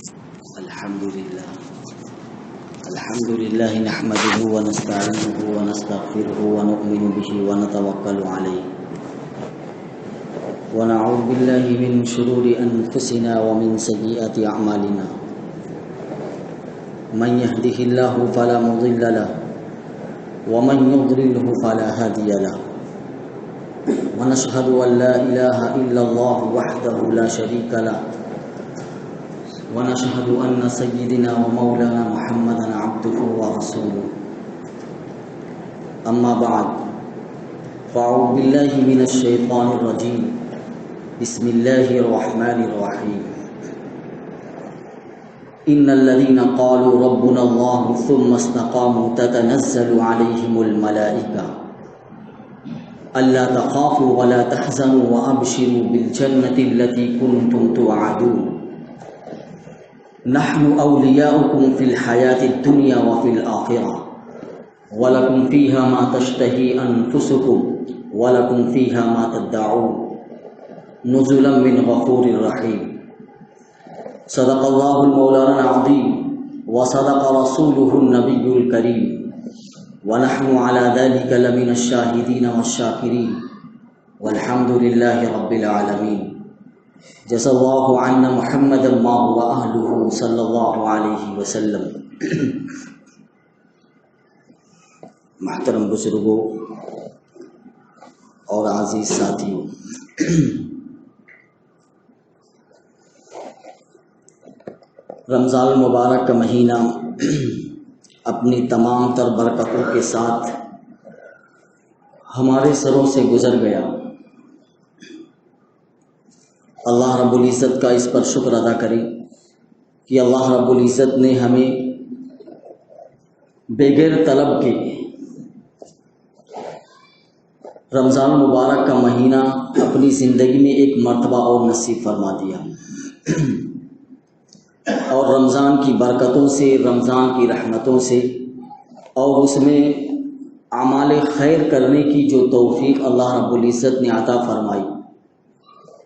الحمد لله نحمده ونستعينه ونستغفره ونؤمن به ونتوكل عليه ونعوذ بالله من شرور أنفسنا ومن سيئات أعمالنا من يهده الله فلا مضل له ومن يضلله فلا هادي له ونشهد أن لا إله إلا الله وحده لا شريك له ونشهد أن سيدنا ومولانا محمدا عبده ورسوله أما بعد فأعوذ بالله من الشيطان الرجيم بسم الله الرحمن الرحيم إن الذين قالوا ربنا الله ثم استقاموا تتنزل عليهم الملائكة ألا تخافوا ولا تحزنوا وأبشروا بالجنة التي كنتم توعدون نحن أولياؤكم في الحياة الدنيا وفي الآخرة ولكم فيها ما تشتهي أنفسكم ولكم فيها ما تدعون نزلا من غفور رحيم صدق الله المولانا العظيم وصدق رسوله النبي الكريم ونحن على ذلك لمن الشاهدين والشاكرين والحمد لله رب العالمين جزا اللہ عنا محمد ما هو اہلہ صلی اللہ علیہ وسلم۔ محترم بزرگوں اور عزیز ساتھیوں، رمضان المبارک کا مہینہ اپنی تمام تر برکتوں کے ساتھ ہمارے سروں سے گزر گیا۔ اللہ رب العزت کا اس پر شکر ادا کریں کہ اللہ رب العزت نے ہمیں بغیر طلب کے رمضان مبارک کا مہینہ اپنی زندگی میں ایک مرتبہ اور نصیب فرما دیا، اور رمضان کی برکتوں سے، رمضان کی رحمتوں سے اور اس میں اعمال خیر کرنے کی جو توفیق اللہ رب العزت نے عطا فرمائی،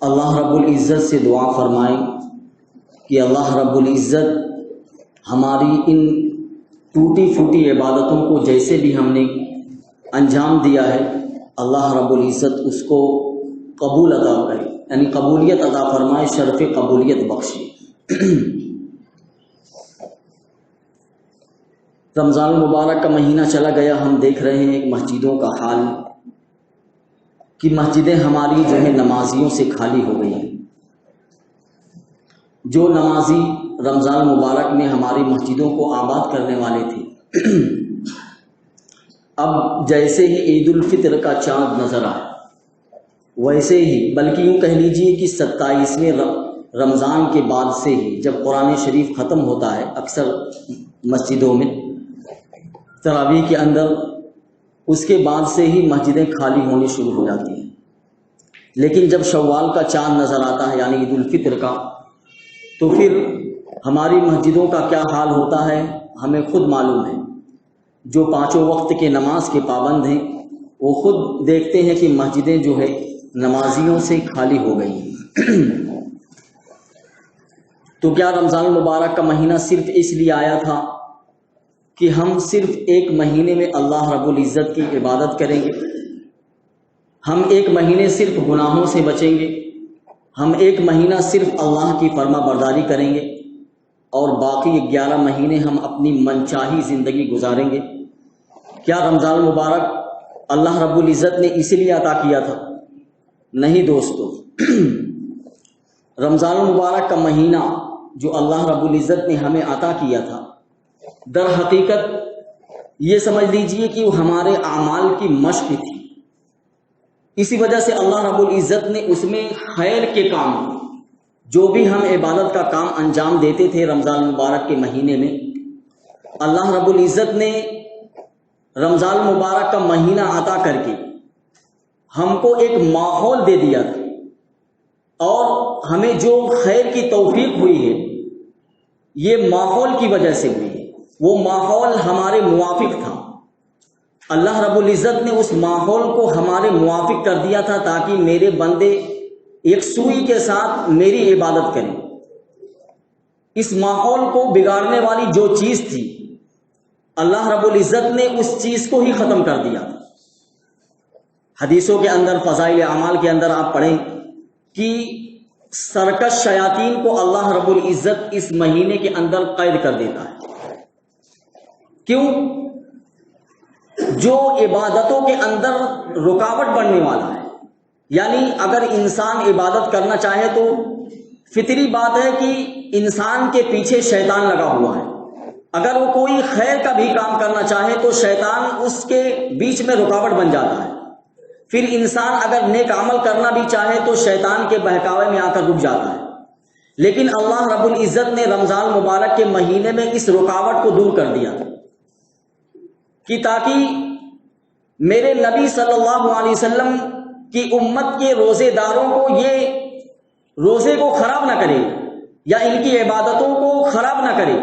اللہ رب العزت سے دعا فرمائیں کہ اللہ رب العزت ہماری ان ٹوٹی پھوٹی عبادتوں کو جیسے بھی ہم نے انجام دیا ہے، اللہ رب العزت اس کو قبول عطا کرے، یعنی قبولیت عطا فرمائے، شرف قبولیت بخشے۔ رمضان المبارک کا مہینہ چلا گیا، ہم دیکھ رہے ہیں مسجدوں کا حال کہ مسجدیں ہماری جو ہے نمازیوں سے خالی ہو گئی ہیں۔ جو نمازی رمضان مبارک میں ہماری مسجدوں کو آباد کرنے والے تھے، اب جیسے ہی عید الفطر کا چاند نظر آئے ویسے ہی، بلکہ یوں کہہ لیجئے کہ 27ویں رمضان کے بعد سے ہی، جب قرآن شریف ختم ہوتا ہے اکثر مسجدوں میں تراویح کے اندر، اس کے بعد سے ہی مسجدیں خالی ہونی شروع ہو جاتی ہیں۔ لیکن جب شوال کا چاند نظر آتا ہے یعنی عید الفطر کا، تو پھر ہماری مسجدوں کا کیا حال ہوتا ہے ہمیں خود معلوم ہے۔ جو پانچوں وقت کے نماز کے پابند ہیں وہ خود دیکھتے ہیں کہ مسجدیں جو ہے نمازیوں سے خالی ہو گئی ہیں۔ تو کیا رمضان المبارک کا مہینہ صرف اس لیے آیا تھا کہ ہم صرف ایک مہینے میں اللہ رب العزت کی عبادت کریں گے، ہم ایک مہینے صرف گناہوں سے بچیں گے، ہم ایک مہینہ صرف اللہ کی فرما برداری کریں گے اور باقی 11 مہینے ہم اپنی منچاہی زندگی گزاریں گے؟ کیا رمضان المبارک اللہ رب العزت نے اسی لیے عطا کیا تھا؟ نہیں دوستو، رمضان المبارک کا مہینہ جو اللہ رب العزت نے ہمیں عطا کیا تھا، در حقیقت یہ سمجھ لیجئے کہ وہ ہمارے اعمال کی مشق تھی۔ اسی وجہ سے اللہ رب العزت نے اس میں خیر کے کام، جو بھی ہم عبادت کا کام انجام دیتے تھے رمضان المبارک کے مہینے میں، اللہ رب العزت نے رمضان المبارک کا مہینہ عطا کر کے ہم کو ایک ماحول دے دیا تھا، اور ہمیں جو خیر کی توفیق ہوئی ہے یہ ماحول کی وجہ سے ہوئی ہے۔ وہ ماحول ہمارے موافق تھا، اللہ رب العزت نے اس ماحول کو ہمارے موافق کر دیا تھا تاکہ میرے بندے ایک سوئی کے ساتھ میری عبادت کریں۔ اس ماحول کو بگاڑنے والی جو چیز تھی اللہ رب العزت نے اس چیز کو ہی ختم کر دیا. حدیثوں کے اندر فضائل اعمال کے اندر آپ پڑھیں کہ سرکش شیاطین کو اللہ رب العزت اس مہینے کے اندر قید کر دیتا ہے. کیوں؟ جو عبادتوں کے اندر رکاوٹ بننے والا ہے. یعنی اگر انسان عبادت کرنا چاہے تو فطری بات ہے کہ انسان کے پیچھے شیطان لگا ہوا ہے. اگر وہ کوئی خیر کا بھی کام کرنا چاہے تو شیطان اس کے بیچ میں رکاوٹ بن جاتا ہے. پھر انسان اگر نیک عمل کرنا بھی چاہے تو شیطان کے بہکاوے میں آ کر رک جاتا ہے. لیکن اللہ رب العزت نے رمضان مبارک کے مہینے میں اس رکاوٹ کو دور کر دیا کہ تاکہ میرے نبی صلی اللہ علیہ وسلم کی امت کے روزے داروں کو یہ روزے کو خراب نہ کرے یا ان کی عبادتوں کو خراب نہ کرے.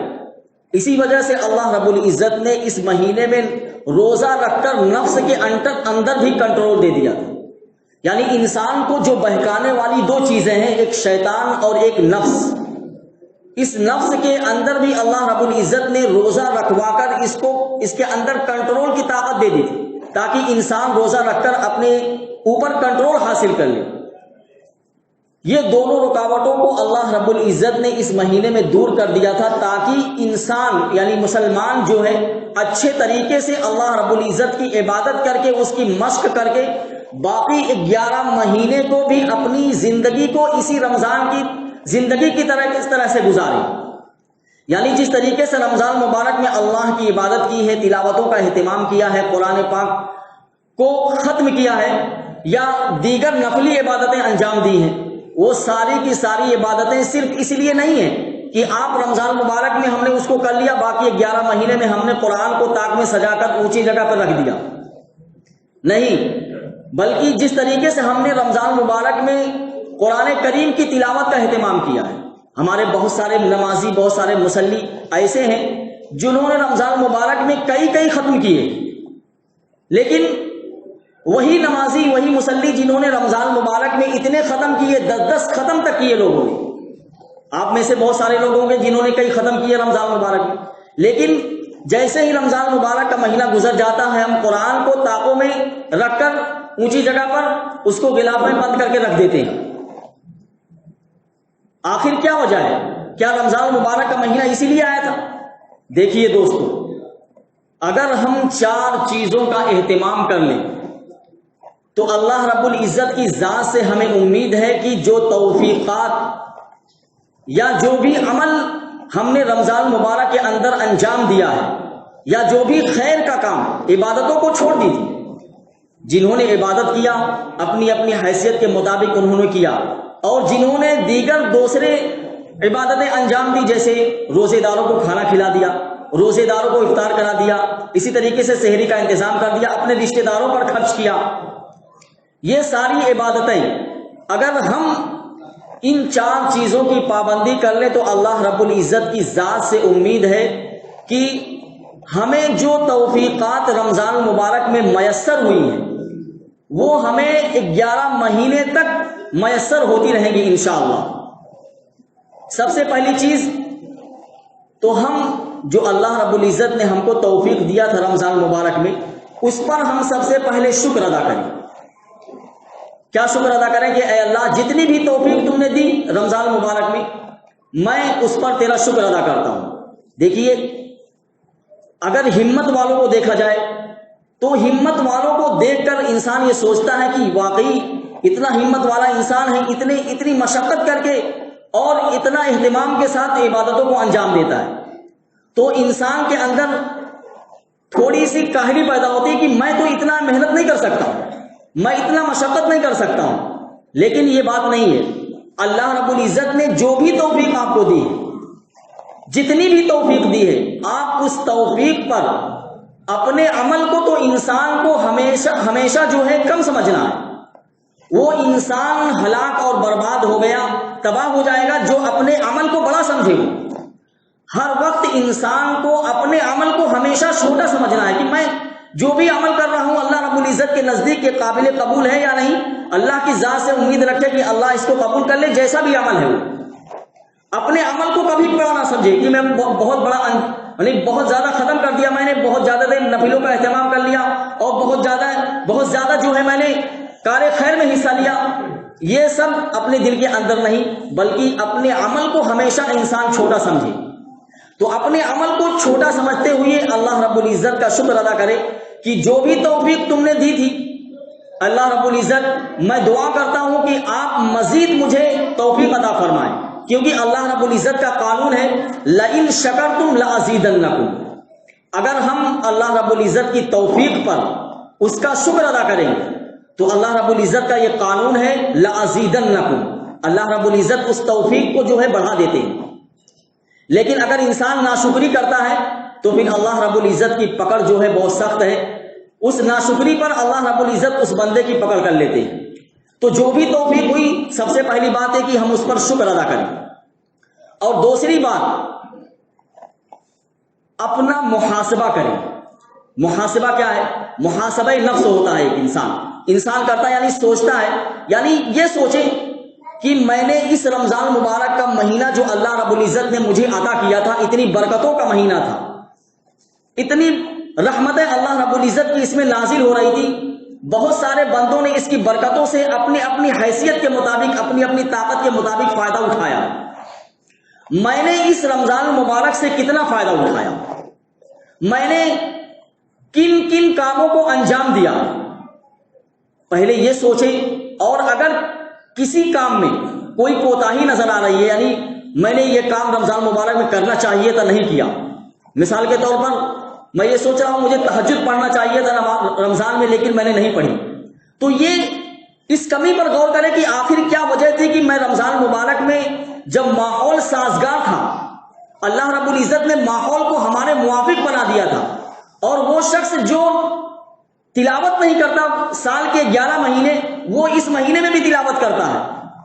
اسی وجہ سے اللہ رب العزت نے اس مہینے میں روزہ رکھ کر نفس کے اندر بھی کنٹرول دے دیا. یعنی انسان کو جو بہکانے والی دو چیزیں ہیں، ایک شیطان اور ایک نفس، اس نفس کے اندر بھی اللہ رب العزت نے روزہ رکھوا کر اس کے اندر کنٹرول کی طاقت دے دی تھی تاکہ انسان روزہ رکھ کر اپنے اوپر کنٹرول حاصل کر لے. یہ دونوں رکاوٹوں کو اللہ رب العزت نے اس مہینے میں دور کر دیا تھا تاکہ انسان یعنی مسلمان جو ہے اچھے طریقے سے اللہ رب العزت کی عبادت کر کے اس کی مشق کر کے باقی 11 مہینے کو بھی اپنی زندگی کو اسی رمضان کی زندگی کی طرح کس طرح سے گزارے. یعنی جس طریقے سے رمضان مبارک میں اللہ کی عبادت کی ہے، تلاوتوں کا اہتمام کیا ہے، قرآن پاک کو ختم کیا ہے یا دیگر نفلی عبادتیں انجام دی ہیں، وہ ساری کی ساری عبادتیں صرف اس لیے نہیں ہیں کہ آپ رمضان مبارک میں ہم نے اس کو کر لیا، باقی 11 مہینے میں ہم نے قرآن کو طاق میں سجا کر اونچی جگہ پر رکھ دیا. نہیں، بلکہ جس طریقے سے ہم نے رمضان مبارک میں قرآن کریم کی تلاوت کا اہتمام کیا ہے. ہمارے بہت سارے نمازی، بہت سارے مصلی ایسے ہیں جنہوں نے رمضان مبارک میں کئی ختم کیے، لیکن وہی نمازی، وہی مصلی جنہوں نے رمضان مبارک میں اتنے ختم کیے، 10 ختم تک کیے لوگوں نے. آپ میں سے بہت سارے لوگ ہوں گے جنہوں نے کئی ختم کیے رمضان مبارک میں، لیکن جیسے ہی رمضان مبارک کا مہینہ گزر جاتا ہے ہم قرآن کو طاقوں میں رکھ کر اونچی جگہ پر اس کو غلاف میں بند کر کے رکھ دیتے ہیں. آخر کیا وجہ ہے؟ کیا رمضان مبارک کا مہینہ اسی لیے آیا تھا؟ دیکھیے دوستو، اگر ہم 4 چیزوں کا اہتمام کر لیں تو اللہ رب العزت کی ذات سے ہمیں امید ہے کہ جو توفیقات یا جو بھی عمل ہم نے رمضان مبارک کے اندر انجام دیا ہے یا جو بھی خیر کا کام، عبادتوں کو چھوڑ دیجیے، جنہوں نے عبادت کیا اپنی اپنی حیثیت کے مطابق انہوں نے کیا، اور جنہوں نے دیگر دوسرے عبادتیں انجام دی، جیسے روزے داروں کو کھانا کھلا دیا، روزے داروں کو افطار کرا دیا، اسی طریقے سے سحری کا انتظام کر دیا، اپنے رشتہ داروں پر خرچ کیا، یہ ساری عبادتیں اگر ہم ان 4 چیزوں کی پابندی کر لیں تو اللہ رب العزت کی ذات سے امید ہے کہ ہمیں جو توفیقات رمضان مبارک میں میسر ہوئی ہیں وہ ہمیں 11 مہینے تک میسر ہوتی رہیں گی انشاءاللہ. سب سے پہلی چیز تو ہم جو اللہ رب العزت نے ہم کو توفیق دیا تھا رمضان مبارک میں، اس پر ہم سب سے پہلے شکر ادا کریں. کیا شکر ادا کریں کہ اے اللہ جتنی بھی توفیق تم نے دی رمضان مبارک میں اس پر تیرا شکر ادا کرتا ہوں. دیکھیے، اگر ہمت والوں کو دیکھا جائے تو ہمت والوں کو دیکھ کر انسان یہ سوچتا ہے کہ واقعی اتنا ہمت والا انسان ہے، اتنی مشقت کر کے اور اتنا اہتمام کے ساتھ عبادتوں کو انجام دیتا ہے، تو انسان کے اندر تھوڑی سی کاہلی پیدا ہوتی ہے کہ میں تو اتنا محنت نہیں کر سکتا ہوں، میں اتنا مشقت نہیں کر سکتا ہوں. لیکن یہ بات نہیں ہے. اللہ رب العزت نے جو بھی توفیق آپ کو دی، جتنی بھی توفیق دی ہے، آپ اس توفیق پر اپنے عمل کو تو انسان کو ہمیشہ جو ہے کم سمجھنا ہے. وہ انسان ہلاک اور برباد ہو گیا، تباہ ہو جائے گا جو اپنے عمل کو بڑا سمجھے گا. ہر وقت انسان کو اپنے عمل کو ہمیشہ چھوٹا سمجھنا ہے کہ میں جو بھی عمل کر رہا ہوں اللہ رب العزت کے نزدیک کے قابل قبول ہے یا نہیں. اللہ کی ذات سے امید رکھے کہ اللہ اس کو قبول کر لے، جیسا بھی عمل ہے وہ. اپنے عمل کو کبھی بڑا نہ سمجھے کہ میں بہت بڑا یعنی بہت زیادہ ختم کر دیا میں نے، بہت زیادہ دیر نفلوں کا اہتمام کر لیا اور بہت زیادہ جو ہے میں نے کار خیر میں حصہ لیا. یہ سب اپنے دل کے اندر نہیں، بلکہ اپنے عمل کو ہمیشہ انسان چھوٹا سمجھے. تو اپنے عمل کو چھوٹا سمجھتے ہوئے اللہ رب العزت کا شکر ادا کرے کہ جو بھی توفیق تم نے دی تھی اللہ رب العزت، میں دعا کرتا ہوں کہ آپ مزید مجھے توفیق عطا فرمائیں، کیونکہ اللہ رب العزت کا قانون ہے لئن شکرتم لازیدنکم. اگر ہم اللہ رب العزت کی توفیق پر اس کا شکر ادا کریں گے تو اللہ رب العزت کا یہ قانون ہے لازیدنکم، اللہ رب العزت اس توفیق کو جو ہے بڑھا دیتے ہیں. لیکن اگر انسان ناشکری کرتا ہے تو پھر اللہ رب العزت کی پکڑ جو ہے بہت سخت ہے. اس ناشکری پر اللہ رب العزت اس بندے کی پکڑ کر لیتے ہیں. تو جو بھی توفیق ہوئی، سب سے پہلی بات ہے کہ ہم اس پر شکر ادا کریں. اور دوسری بات، اپنا محاسبہ کریں. محاسبہ کیا ہے؟ محاسبہ نفس ہوتا ہے. ایک انسان کرتا ہے، یعنی سوچتا ہے، یعنی یہ سوچے کہ میں نے اس رمضان مبارک کا مہینہ جو اللہ رب العزت نے مجھے عطا کیا تھا، اتنی برکتوں کا مہینہ تھا، اتنی رحمتیں اللہ رب العزت کی اس میں نازل ہو رہی تھی، بہت سارے بندوں نے اس کی برکتوں سے اپنی اپنی حیثیت کے مطابق، اپنی اپنی طاقت کے مطابق فائدہ اٹھایا. میں نے اس رمضان مبارک سے کتنا فائدہ اٹھایا، میں نے کن کن کاموں کو انجام دیا، پہلے یہ سوچیں. اور اگر کسی کام میں کوئی کوتاہی نظر آ رہی ہے، یعنی میں نے یہ کام رمضان مبارک میں کرنا چاہیے تھا نہیں کیا، مثال کے طور پر میں یہ سوچ رہا ہوں مجھے تہجد پڑھنا چاہیے تھا رمضان میں لیکن میں نے نہیں پڑھی، تو یہ اس کمی پر غور کریں کہ آخر کیا وجہ تھی کہ میں رمضان مبارک میں جب ماحول سازگار تھا، اللہ رب العزت نے ماحول کو ہمارے موافق بنا دیا تھا، اور وہ شخص جو تلاوت نہیں کرتا سال کے 11 مہینے، وہ اس مہینے میں بھی تلاوت کرتا ہے،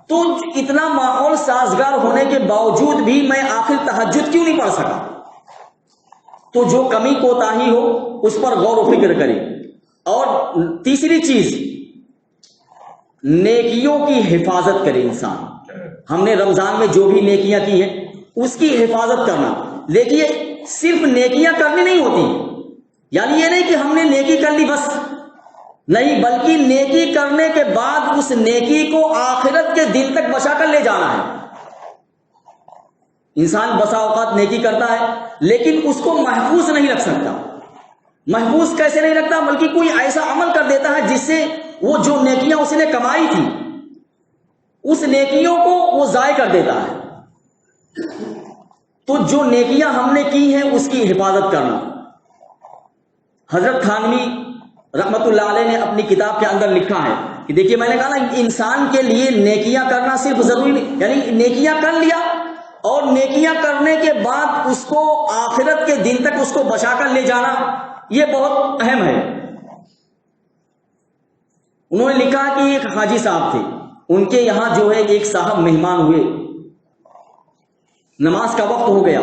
تو اتنا ماحول سازگار ہونے کے باوجود بھی میں آخر تہجد کیوں نہیں پڑھ سکا؟ تو جو کمی کوتاہی ہو اس پر غور و فکر کریں. اور تیسری چیز، نیکیوں کی حفاظت کرے انسان. ہم نے رمضان میں جو بھی نیکیاں کی ہیں اس کی حفاظت کرنا. دیکھیے صرف نیکیاں کرنی نہیں ہوتی، یعنی یہ نہیں کہ ہم نے نیکی کر لی بس، نہیں، بلکہ نیکی کرنے کے بعد اس نیکی کو آخرت کے دن تک بچا کر لے جانا ہے. انسان بسا اوقات نیکی کرتا ہے لیکن اس کو محفوظ نہیں رکھ سکتا. محفوظ کیسے نہیں رکھتا؟ بلکہ کوئی ایسا عمل کر دیتا ہے جس سے وہ جو نیکیاں اس نے کمائی تھی اس نیکیوں کو وہ ضائع کر دیتا ہے. تو جو نیکیاں ہم نے کی ہیں اس کی حفاظت کرنا. حضرت تھانوی رحمت اللہ علیہ نے اپنی کتاب کے اندر لکھا ہے کہ دیکھیے میں نے کہا نا، انسان کے لیے نیکیاں کرنا صرف ضروری نہیں، یعنی نیکیاں کر لیا اور نیکیاں کرنے کے بعد اس کو آخرت کے دن تک اس کو بچا کر لے جانا، یہ بہت اہم ہے. انہوں نے لکھا کہ ایک حاجی صاحب تھے، ان کے یہاں جو ہے ایک صاحب مہمان ہوئے، نماز کا وقت ہو گیا،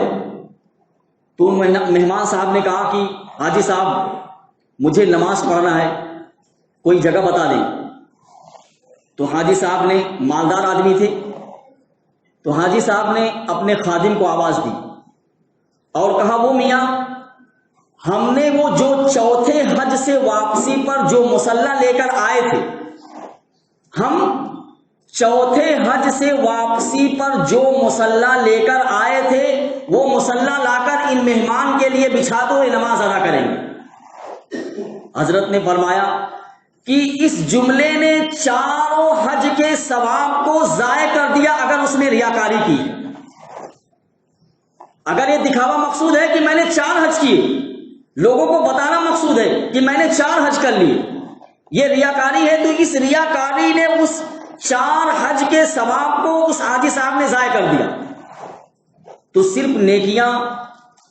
تو مہمان صاحب نے کہا کہ حاجی صاحب مجھے نماز پڑھنا ہے، کوئی جگہ بتا دیں. تو حاجی صاحب نے، مالدار آدمی تھے، تو حاجی صاحب نے اپنے خادم کو آواز دی اور کہا وہ میاں، ہم نے وہ جو چوتھے حج سے واپسی پر جو مصلی لے کر آئے تھے، ہم چوتھے حج سے واپسی پر جو مصلی لے کر آئے تھے وہ مصلی لا کر ان مہمان کے لیے بچھا دو، یہ نماز ادا کریں گے. حضرت نے فرمایا کہ اس جملے نے چاروں حج کے ثواب کو ضائع کر دیا اگر اس نے ریاکاری کی. اگر یہ دکھاوا مقصود ہے کہ میں نے 4 حج کیے، لوگوں کو بتانا مقصود ہے کہ میں نے 4 حج کر لیے، یہ ریاکاری ہے، تو اس ریاکاری نے اس 4 حج کے ثواب کو اس حاجی صاحب نے ضائع کر دیا. تو صرف نیکیاں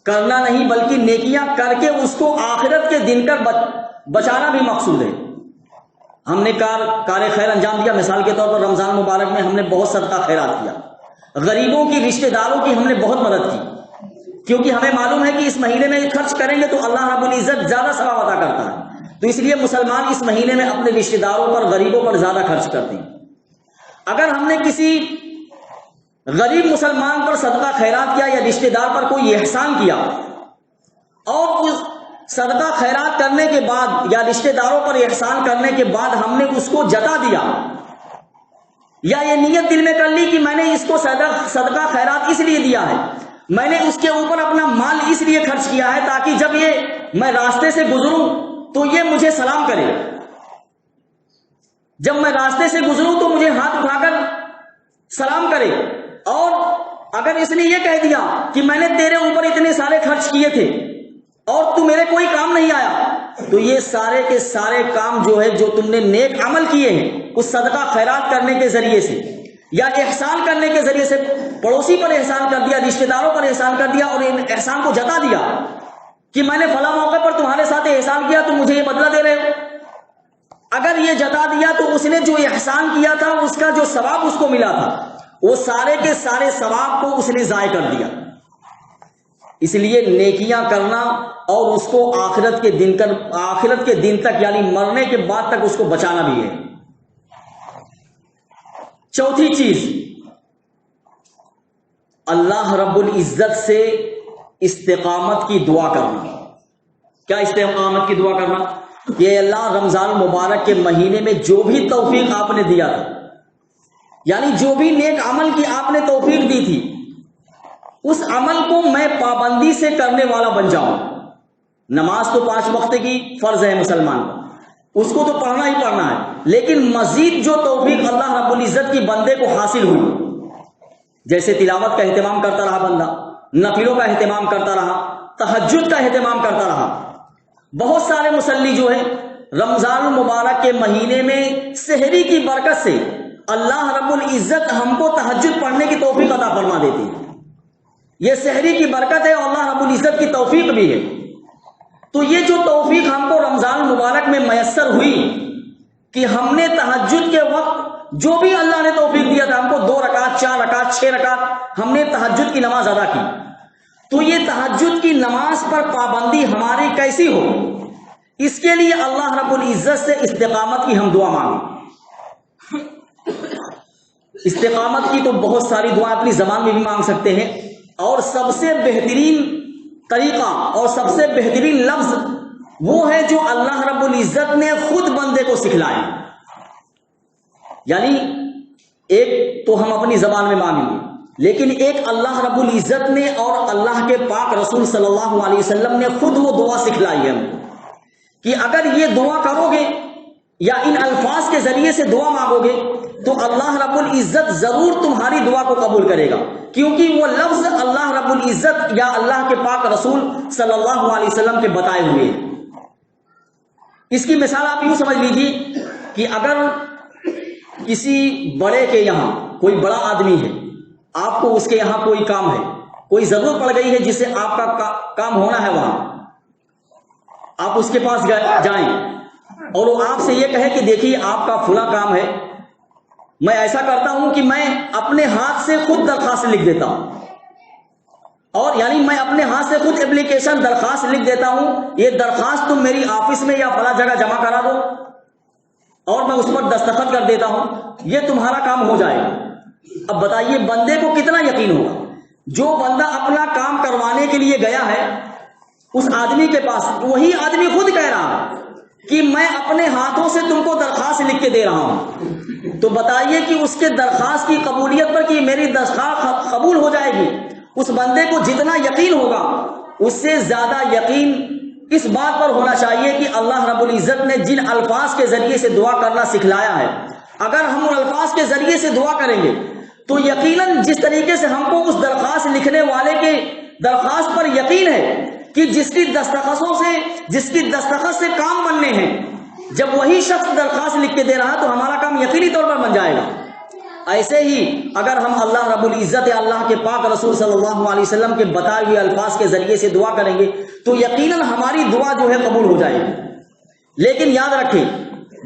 کرنا نہیں بلکہ نیکیاں کر کے اس کو آخرت کے دن کر بچانا بھی مقصود ہے. ہم نے کار خیر انجام دیا. مثال کے طور پر رمضان مبارک میں ہم نے بہت صدقہ خیرات کیا، غریبوں کی، رشتہ داروں کی ہم نے بہت مدد کی، کیونکہ ہمیں معلوم ہے کہ اس مہینے میں خرچ کریں گے تو اللہ رب العزت زیادہ ثواب عطا کرتا ہے. تو اس لیے مسلمان اس مہینے میں اپنے رشتہ داروں پر، غریبوں پر زیادہ خرچ کرتے ہیں. اگر ہم نے کسی غریب مسلمان پر صدقہ خیرات کیا یا رشتہ دار پر کوئی احسان کیا اور اس صدقہ خیرات کرنے کے بعد یا رشتہ داروں پر احسان کرنے کے بعد ہم نے اس کو جتا دیا یا یہ نیت دل میں کر لی کہ میں نے اس کو صدقہ خیرات اس لیے دیا ہے، میں نے اس کے اوپر اپنا مال اس لیے خرچ کیا ہے تاکہ جب یہ میں راستے سے گزروں تو یہ مجھے سلام کرے، جب میں راستے سے گزروں تو مجھے ہاتھ اٹھا کر سلام کرے، اور اگر اس نے یہ کہہ دیا کہ میں نے تیرے اوپر اتنے سارے خرچ کیے تھے اور تو میرے کوئی کام نہیں آیا، تو یہ سارے کے سارے کام جو ہے جو تم نے نیک عمل کیے ہیں اس صدقہ خیرات کرنے کے ذریعے سے یا احسان کرنے کے ذریعے سے، پڑوسی پر احسان کر دیا، رشتہ داروں پر احسان کر دیا اور ان احسان کو جتا دیا کہ میں نے فلاں موقع پر تمہارے ساتھ احسان کیا تو مجھے یہ بدلہ دے رہے ہو، اگر یہ جتا دیا تو اس نے جو احسان کیا تھا اس کا جو ثواب اس کو ملا تھا وہ سارے کے سارے ثواب کو اس نے ضائع کر دیا۔ اس لیے نیکیاں کرنا اور اس کو آخرت کے دن تک یعنی مرنے کے بعد تک اس کو بچانا بھی ہے۔ چوتھی چیز، اللہ رب العزت سے استقامت کی دعا کرنا۔ کیا استقامت کی دعا کرنا؟ یہ اللہ رمضان المبارک کے مہینے میں جو بھی توفیق آپ نے دیا تھا، یعنی جو بھی نیک عمل کی آپ نے توفیق دی تھی، اس عمل کو میں پابندی سے کرنے والا بن جاؤں۔ نماز تو 5 وقت کی فرض ہے مسلمان کو، اس کو تو پڑھنا ہی پڑھنا ہے، لیکن مزید جو توفیق اللہ رب العزت کی بندے کو حاصل ہوئی، جیسے تلاوت کا اہتمام کرتا رہا بندہ، نفلوں کا اہتمام کرتا رہا، تہجد کا اہتمام کرتا رہا۔ بہت سارے مصلی جو ہے رمضان المبارک کے مہینے میں سحری کی برکت سے اللہ رب العزت ہم کو تہجد پڑھنے کی توفیق عطا فرما دیتی ہے۔ یہ سحری کی برکت ہے اور اللہ رب العزت کی توفیق بھی ہے۔ تو یہ جو توفیق ہم کو رمضان المبارک میں میسر ہوئی کہ ہم نے تہجد کے وقت جو بھی اللہ نے توفیق دیا تھا، ہم کو 2 رکعت 4 رکعت 6 رکعت ہم نے تہجد کی نماز ادا کی، تو یہ تہجد کی نماز پر پابندی ہماری کیسی ہو، اس کے لیے اللہ رب العزت سے استقامت کی ہم دعا مانگیں۔ استقامت کی تو بہت ساری دعا اپنی زبان میں بھی مانگ سکتے ہیں، اور سب سے بہترین طریقہ اور سب سے بہترین لفظ وہ ہے جو اللہ رب العزت نے خود بندے کو سکھلائے۔ یعنی ایک تو ہم اپنی زبان میں مانگیں گے، لیکن ایک اللہ رب العزت نے اور اللہ کے پاک رسول صلی اللہ علیہ وسلم نے خود وہ دعا سکھلائی ہے کہ اگر یہ دعا کرو گے یا ان الفاظ کے ذریعے سے دعا مانگو گے تو اللہ رب العزت ضرور تمہاری دعا کو قبول کرے گا، کیونکہ وہ لفظ اللہ رب العزت یا اللہ کے پاک رسول صلی اللہ علیہ وسلم کے بتائے ہوئے ہیں۔ اس کی مثال آپ یوں سمجھ لیجیے کہ اگر کسی بڑے کے یہاں کوئی بڑا آدمی ہے، آپ کو اس کے یہاں کوئی کام ہے، کوئی ضرورت پڑ گئی ہے جس سے آپ کا کام ہونا ہے، وہاں آپ اس کے پاس جائیں اور وہ آپ سے یہ کہے کہ دیکھیے آپ کا فلاں کام ہے، میں ایسا کرتا ہوں کہ میں اپنے ہاتھ سے خود درخواست لکھ دیتا ہوں، اور یعنی میں اپنے ہاتھ سے خود اپلیکیشن درخواست لکھ دیتا ہوں، یہ درخواست تم میری آفس میں یا فلاں جگہ جمع کرا دو اور میں اس پر دستخط کر دیتا ہوں، یہ تمہارا کام ہو جائے گا۔ اب بتائیے بندے کو کتنا یقین ہوگا؟ جو بندہ اپنا کام کروانے کے لیے گیا ہے اس آدمی کے پاس، وہی آدمی خود کہہ رہا ہے کہ میں اپنے ہاتھوں سے تم کو درخواست لکھ کے دے رہا ہوں، تو بتائیے کہ اس کے درخواست کی قبولیت پر کہ میری درخواست قبول ہو جائے گی، اس بندے کو جتنا یقین ہوگا اس سے زیادہ یقین اس بات پر ہونا چاہیے کہ اللہ رب العزت نے جن الفاظ کے ذریعے سے دعا کرنا سکھلایا ہے، اگر ہم ان الفاظ کے ذریعے سے دعا کریں گے تو یقیناً جس طریقے سے ہم کو اس درخواست لکھنے والے کے درخواست پر یقین ہے کہ جس کی دستخط سے کام بننے ہیں، جب وہی شخص درخواست لکھ کے دے رہا تو ہمارا کام یقینی طور پر بن جائے گا۔ ایسے ہی اگر ہم اللہ رب العزت یا اللہ کے پاک رسول صلی اللہ علیہ وسلم کے بتائے ہوئے الفاظ کے ذریعے سے دعا کریں گے تو یقیناً ہماری دعا جو ہے قبول ہو جائے گی۔ لیکن یاد رکھیں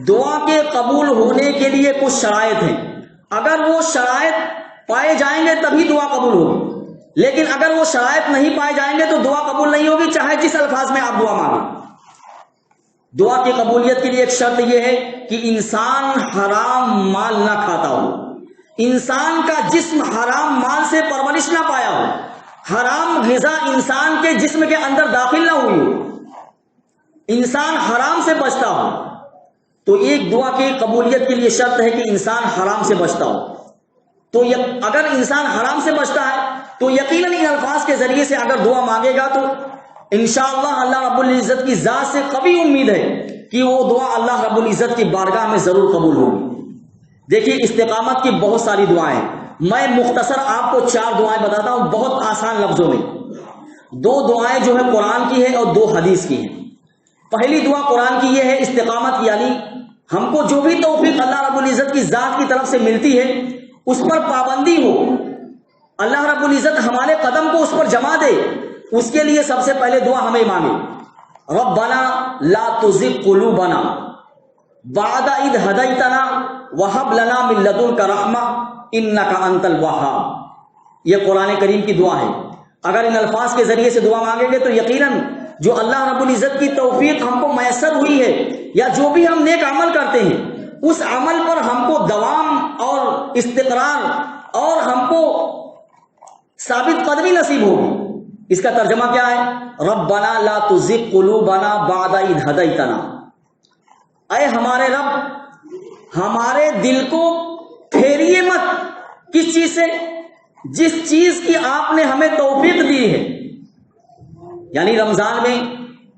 دعا کے قبول ہونے کے لیے کچھ شرائط ہیں، اگر وہ شرائط پائے جائیں گے تبھی دعا قبول ہوگی، لیکن اگر وہ شرائط نہیں پائے جائیں گے تو دعا قبول نہیں ہوگی، چاہے جس الفاظ میں آپ دعا مانگیں۔ دعا کی قبولیت کے لیے ایک شرط یہ ہے کہ انسان حرام مال نہ کھاتا ہو، انسان کا جسم حرام مال سے پرورش نہ پایا ہو، حرام غذا انسان کے جسم کے اندر داخل نہ ہوئی ہو، انسان حرام سے بچتا ہو، تو ایک دعا کی قبولیت کے لیے شرط ہے کہ انسان حرام سے بچتا ہو۔ تو اگر انسان حرام سے بچتا ہے تو یقیناً ان الفاظ کے ذریعے سے اگر دعا مانگے گا تو انشاءاللہ اللہ رب العزت کی ذات سے قوی امید ہے کہ وہ دعا اللہ رب العزت کی بارگاہ میں ضرور قبول ہوگی۔ دیکھیے استقامت کی بہت ساری دعائیں، میں مختصر آپ کو 4 دعائیں بتاتا ہوں بہت آسان لفظوں میں۔ 2 دعائیں جو ہے قرآن کی ہے اور 2 حدیث کی ہیں۔ پہلی دعا قرآن کی یہ ہے استقامت، یعنی ہم کو جو بھی توفیق اللہ رب العزت کی ذات کی طرف سے ملتی ہے اس پر پابندی ہو، اللہ رب العزت ہمارے قدم کو اس پر جما دے، اس کے لیے سب سے پہلے دعا ہمیں مانگے ربنا لا تزغ قلوبنا بعد اذ ہدیتنا وہب لنا من لدنک رحمہ انک انت الوہاب۔ یہ قرآن کریم کی دعا ہے۔ اگر ان الفاظ کے ذریعے سے دعا مانگیں گے تو یقیناً جو اللہ رب العزت کی توفیق ہم کو میسر ہوئی ہے یا جو بھی ہم نیک عمل کرتے ہیں اس عمل پر ہم کو دوام اور استقرار اور ہم کو ثابت قدمی نصیب ہوگی۔ اس کا ترجمہ کیا ہے؟ ربنا لا تزغ قلوبنا بعد اذ ہدیتنا، اے ہمارے رب ہمارے دل کو پھیریے مت۔ کس چیز سے؟ جس چیز کی آپ نے ہمیں توفیق دی ہے، یعنی رمضان میں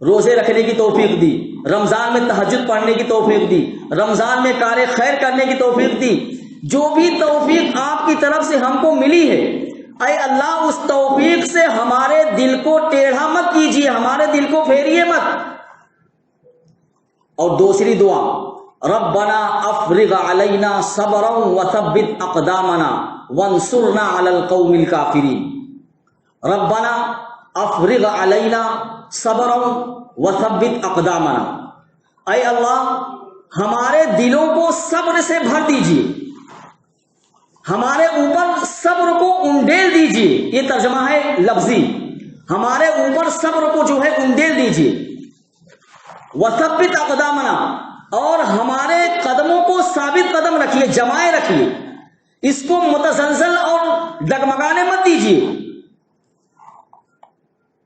روزے رکھنے کی توفیق دی، رمضان میں تہجد پڑھنے کی توفیق دی، رمضان میں کار خیر کرنے کی توفیق دی، جو بھی توفیق آپ کی طرف سے ہم کو ملی ہے اے اللہ اس توفیق سے ہمارے دل کو ٹیڑھا مت کیجیے، ہمارے دل کو پھیریے مت۔ اور دوسری دعا ربنا افرغ علینا صبرا وثبت اقدامنا وانصرنا علی القوم الکافرین۔ ربنا افرغ علینا صبرا وثبت اقدامنا، اے اللہ ہمارے دلوں کو صبر سے بھر دیجیے، ہمارے اوپر صبر کو انڈیل دیجیے۔ یہ ترجمہ ہے لفظی، ہمارے اوپر صبر کو جو ہے انڈیل دیجیے۔ وثبت اقدامنا، اور ہمارے قدموں کو ثابت قدم رکھیے، جمائے رکھیے، اس کو متزلزل اور ڈگمگانے مت دیجیے۔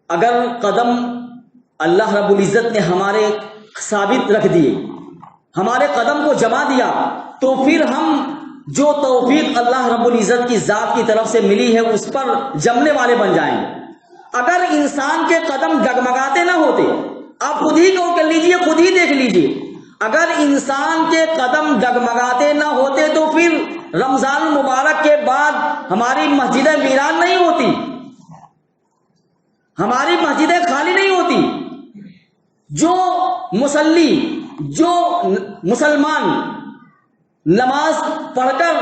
اگر قدم اللہ رب العزت نے ہمارے ثابت رکھ دیے، ہمارے قدم کو جما دیا، تو پھر ہم جو توفیق اللہ رب العزت کی ذات کی طرف سے ملی ہے اس پر جمنے والے بن جائیں گے۔ اگر انسان کے قدم ڈگمگاتے نہ ہوتے، آپ خود ہی غور کر لیجئے، خود ہی دیکھ لیجئے، اگر انسان کے قدم ڈگمگاتے نہ ہوتے تو پھر رمضان المبارک کے بعد ہماری مسجدیں ویران نہیں ہوتی، ہماری مسجدیں خالی نہیں ہوتی۔ جو مصلی، جو مسلمان نماز پڑھ کر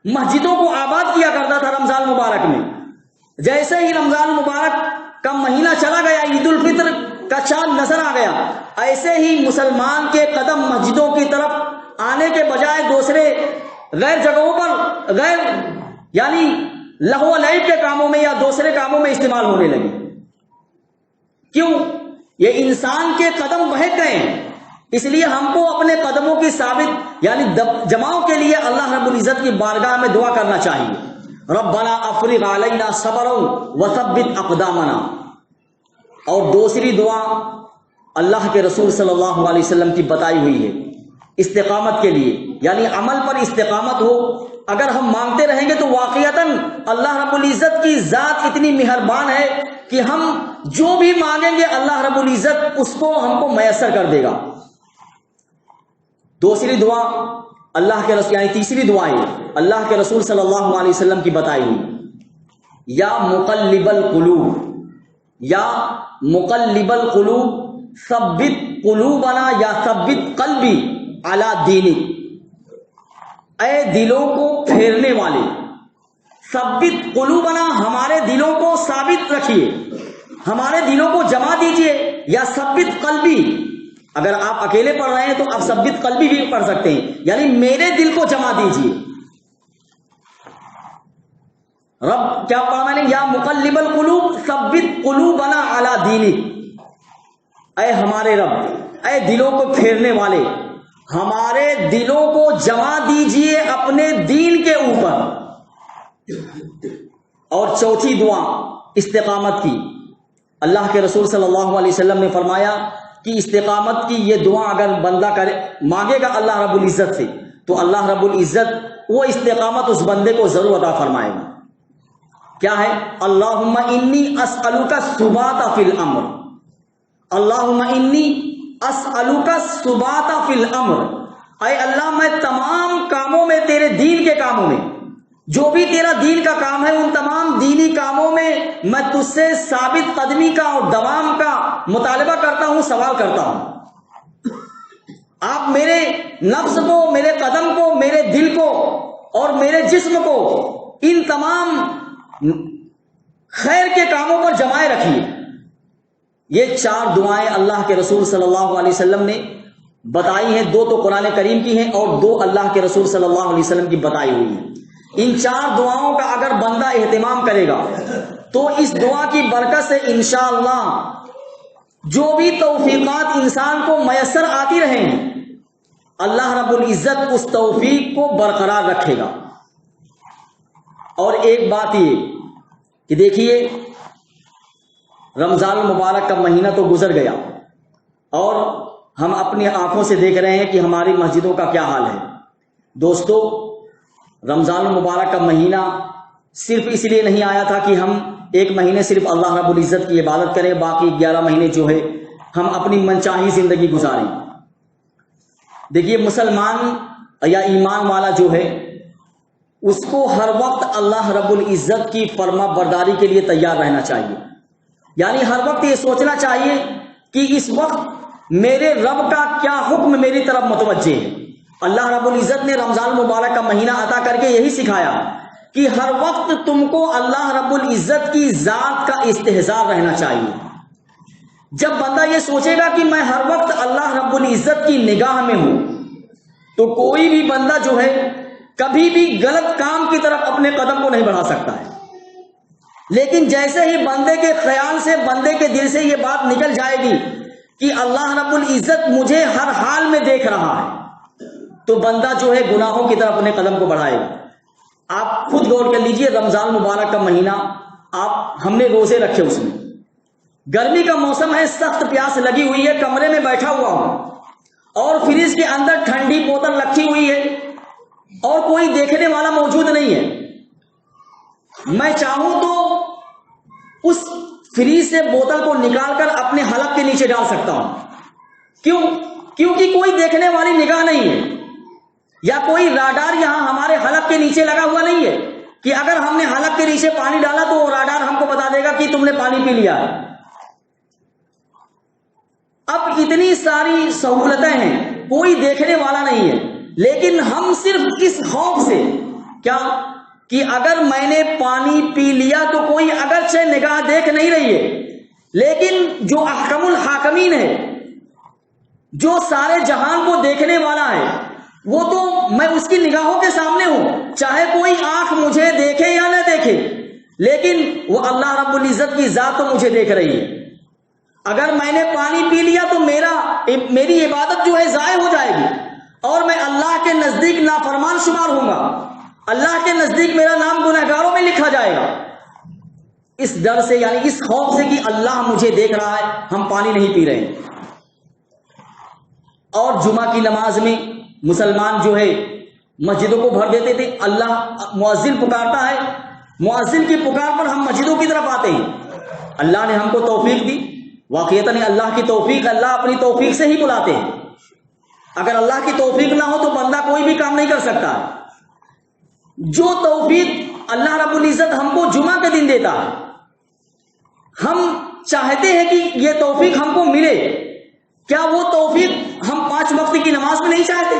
مسجدوں کو آباد کیا کرتا تھا رمضان مبارک میں، جیسے ہی رمضان مبارک کا مہینہ چلا گیا، عید الفطر کا چاند نظر آ گیا، ایسے ہی مسلمان کے قدم مسجدوں کی طرف آنے کے بجائے دوسرے غیر جگہوں پر غیر یعنی لہو و لعب کے کاموں میں یا دوسرے کاموں میں استعمال ہونے لگے۔ کیوں؟ یہ انسان کے قدم بہک گئے ہیں، اس لیے ہم کو اپنے قدموں کی ثابت یعنی جماؤ کے لیے اللہ رب العزت کی بارگاہ میں دعا کرنا چاہیے ربنا افرغ علینا صبرا وثبت اقدامنا۔ اور دوسری دعا اللہ کے رسول صلی اللہ علیہ وسلم کی بتائی ہوئی ہے استقامت کے لیے، یعنی عمل پر استقامت ہو۔ اگر ہم مانگتے رہیں گے تو واقعتاً اللہ رب العزت کی ذات اتنی مہربان ہے کہ ہم جو بھی مانگیں گے اللہ رب العزت اس کو ہم کو میسر کر دے گا۔ دوسری دعا اللہ کے رسول یعنی تیسری دعا ہے اللہ کے رسول صلی اللہ علیہ وسلم کی بتائی ہوئی، یا مقلب القلوب، یا مقلب القلوب ثبت قلوبنا یا ثبت قلبی علی دینک، اے دلوں کو پھیرنے والے، ثبت قلوبنا ہمارے دلوں کو ثابت رکھیے، ہمارے دلوں کو جما دیجئے، یا ثبت قلبی، اگر آپ اکیلے پڑھ رہے ہیں تو آپ ثبت قلبی بھی پڑھ سکتے ہیں، یعنی میرے دل کو جما دیجئے۔ رب کیا پڑھا میں نے؟ یا مقلب القلوب ثبت قلوبنا علی دینک، اے ہمارے رب، اے دلوں کو پھیرنے والے، ہمارے دلوں کو جما دیجئے اپنے دین کے اوپر. اور چوتھی دعا استقامت کی. اللہ کے رسول صلی اللہ علیہ وسلم نے فرمایا کہ استقامت کی یہ دعا اگر بندہ کرے مانگے گا اللہ رب العزت سے تو اللہ رب العزت وہ استقامت اس بندے کو ضرور عطا فرمائے گا. کیا ہے؟ اللہم انی اسألک الثبات فی الامر. اللہم انی اسألک الثبات فی الامر. اے اللہ میں تمام کاموں میں تیرے دین کے کاموں میں جو بھی تیرا دین کا کام ہے ان تمام دینی کاموں میں تجھ سے ثابت قدمی کا اور دوام کا مطالبہ کرتا ہوں، سوال کرتا ہوں. آپ میرے نفس کو، میرے قدم کو، میرے دل کو اور میرے جسم کو ان تمام خیر کے کاموں پر جمائے رکھیے. یہ 4 دعائیں اللہ کے رسول صلی اللہ علیہ وسلم نے بتائی ہیں. 2 تو قرآن کریم کی ہیں اور 2 اللہ کے رسول صلی اللہ علیہ وسلم کی بتائی ہوئی ہیں. ان 4 دعاؤں کا اگر بندہ اہتمام کرے گا تو اس دعا کی برکت سے انشاءاللہ جو بھی توفیقات انسان کو میسر آتی رہیں اللہ رب العزت اس توفیق کو برقرار رکھے گا. اور ایک بات یہ کہ دیکھیے رمضان المبارک کا مہینہ تو گزر گیا اور ہم اپنی آنکھوں سے دیکھ رہے ہیں کہ ہماری مسجدوں کا کیا حال ہے. دوستو، رمضان المبارک کا مہینہ صرف اس لیے نہیں آیا تھا کہ ہم ایک مہینے صرف اللہ رب العزت کی عبادت کریں، باقی 11 مہینے جو ہے ہم اپنی منچاہی زندگی گزاریں. دیکھیے مسلمان یا ایمان والا جو ہے اس کو ہر وقت اللہ رب العزت کی فرما برداری کے لیے تیار رہنا چاہیے. یعنی ہر وقت یہ سوچنا چاہیے کہ اس وقت میرے رب کا کیا حکم میری طرف متوجہ ہے. اللہ رب العزت نے رمضان المبارک کا مہینہ عطا کر کے یہی سکھایا کہ ہر وقت تم کو اللہ رب العزت کی ذات کا استحضار رہنا چاہیے. جب بندہ یہ سوچے گا کہ میں ہر وقت اللہ رب العزت کی نگاہ میں ہوں تو کوئی بھی بندہ جو ہے کبھی بھی غلط کام کی طرف اپنے قدم کو نہیں بڑھا سکتا ہے. لیکن جیسے ہی بندے کے خیال سے، بندے کے دل سے یہ بات نکل جائے گی کہ اللہ رب العزت مجھے ہر حال میں دیکھ رہا ہے تو بندہ جو ہے گناہوں کی طرف اپنے قدم کو بڑھائے گا. آپ خود غور کر لیجئے، رمضان مبارک کا مہینہ ہم نے روزے رکھے، اس میں گرمی کا موسم ہے، سخت پیاس لگی ہوئی ہے، کمرے میں بیٹھا ہوا ہوں اور فریج کے اندر ٹھنڈی بوتل رکھی ہوئی ہے اور کوئی دیکھنے والا موجود نہیں ہے. میں چاہوں تو اس فریج سے بوتل کو نکال کر اپنے حلق کے نیچے ڈال سکتا ہوں. کیوں؟ کیونکہ کوئی دیکھنے والی نگاہ نہیں ہے یا کوئی راڈار یہاں ہمارے حلق کے نیچے لگا ہوا نہیں ہے کہ اگر ہم نے حلق کے نیچے پانی ڈالا تو وہ راڈار ہم کو بتا دے گا کہ تم نے پانی پی لیا ہے. اب اتنی ساری سہولتیں ہیں، کوئی دیکھنے والا نہیں ہے، لیکن ہم صرف اس خوف سے کیا کہ اگر میں نے پانی پی لیا تو کوئی اگرچہ نگاہ دیکھ نہیں رہی ہے لیکن جو احکم الحاکمین ہے، جو سارے جہان کو دیکھنے والا ہے، وہ تو میں اس کی نگاہوں کے سامنے ہوں، چاہے کوئی آنکھ مجھے دیکھے یا نہ دیکھے، لیکن وہ اللہ رب العزت کی ذات تو مجھے دیکھ رہی ہے. اگر میں نے پانی پی لیا تو میری عبادت جو ہے ضائع ہو جائے گی اور میں اللہ کے نزدیک نافرمان شمار ہوں گا، اللہ کے نزدیک میرا نام گنہگاروں میں لکھا جائے گا. اس ڈر سے، یعنی اس خوف سے کہ اللہ مجھے دیکھ رہا ہے، ہم پانی نہیں پی رہے ہیں. اور جمعہ کی نماز میں مسلمان جو ہے مسجدوں کو بھر دیتے تھے. اللہ مؤذن پکارتا ہے، مؤذن کی پکار پر ہم مسجدوں کی طرف آتے ہیں. اللہ نے ہم کو توفیق دی، واقعتاً اللہ کی توفیق، اللہ اپنی توفیق سے ہی بلاتے ہیں. اگر اللہ کی توفیق نہ ہو تو بندہ کوئی بھی کام نہیں کر سکتا. جو توفیق اللہ رب العزت ہم کو جمعہ کے دن دیتا ہے، ہم چاہتے ہیں کہ یہ توفیق ہم کو ملے. کیا وہ توفیق ہم 5 وقت کی نماز میں نہیں چاہتے؟